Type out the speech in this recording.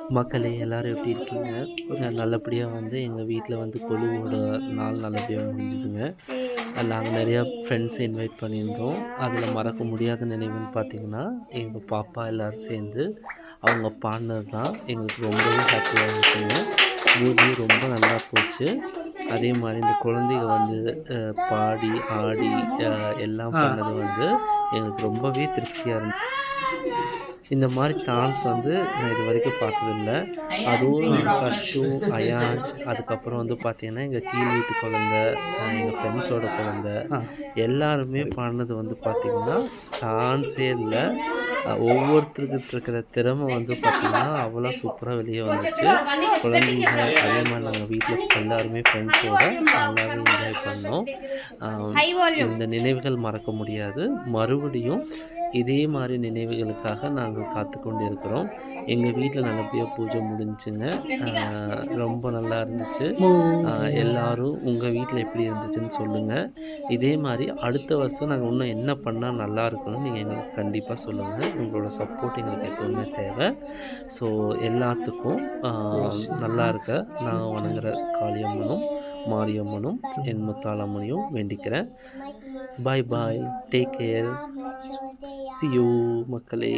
மக்களே எல்லாரும் எப்படி இருக்கீங்க? நல்லபடியாக வந்து எங்கள் வீட்டில் வந்து கொலுவோட நாள் நல்லபடியாக முடிஞ்சுதுங்க. நாங்கள் நிறையா ஃப்ரெண்ட்ஸை இன்வைட் பண்ணியிருந்தோம். அதில் மறக்க முடியாத நினைவுன்னு பார்த்தீங்கன்னா, எங்கள் பாப்பா எல்லோரும் சேர்ந்து அவங்க பாடினது தான் எங்களுக்கு ரொம்பவே ஹாப்பியாக இருந்துச்சுங்க. பூஜை ரொம்ப நல்லா போச்சு. அதே மாதிரி இந்த குழந்தைங்க வந்து பாடி, ஆடி எல்லாம் ஆ. பண்ணது வந்து எங்களுக்கு ரொம்பவே திருப்தியாக இருந்துச்சு. இந்த மாரி சான்ஸ் வந்து நான் இதுவரைக்கும் பார்த்ததில்ல. அதுவும் சச்சு, அயான்ஸ் அதுக்கப்புறம் வந்து பார்த்தீங்கன்னா, எங்க கீழ் வீட்டு குழந்த, எங்க ஃப்ரெண்ட்ஸோட குழந்த, ஆ. எல்லாருமே சரி. பாடுனது வந்து பார்த்தீங்கன்னா, சான்ஸே இல்ல. ஒவ்வொருத்தர்கிட்ட இருக்கிற திறமை வந்து பார்த்தீங்கன்னா, அவ்வளோ சூப்பரா வெளிய வந்துச்சு. குழந்தைங்க அதே மாரி நாங்க வீட்ல எல்லாருமே ஃப்ரெண்ட்ஸோட நல்லாவே என்ஜாய் பண்ணோம். அ இந்த நினைவுகள் மறக்க முடியாது. மறுபடியும் இதே மாரி நினைவுகளுக்காக நாங்கள் காத்துக்கொண்டு இருக்கிறோம். எங்க வீட்ல நல்லபடியா பூஜை முடிஞ்சுங்க. ரொம்ப நல்லா இருந்துச்சு. அ எல்லாரும் உங்க வீட்ல எப்படி இருந்துச்சுன்னு சொல்லுங்க. இதே மாரி அடுத்த வருஷம் நாங்க இன்னும் என்ன பண்ணா நல்லாயிருக்கும்னு நீங்க எங்களுக்கு கண்டிப்பா சொல்லுங்க. உங்களோட சப்போர்ட் எங்களுக்கு எப்பவுமே தேவை. ஸோ எல்லாத்துக்கும் நல்லா இருக்க நான் வணங்குற காளியம்மனும், மாரியம்மனும், என் முத்தாளம்மனையும் வேண்டிக்கிறேன். Bye bye. Take care. See you மக்களே.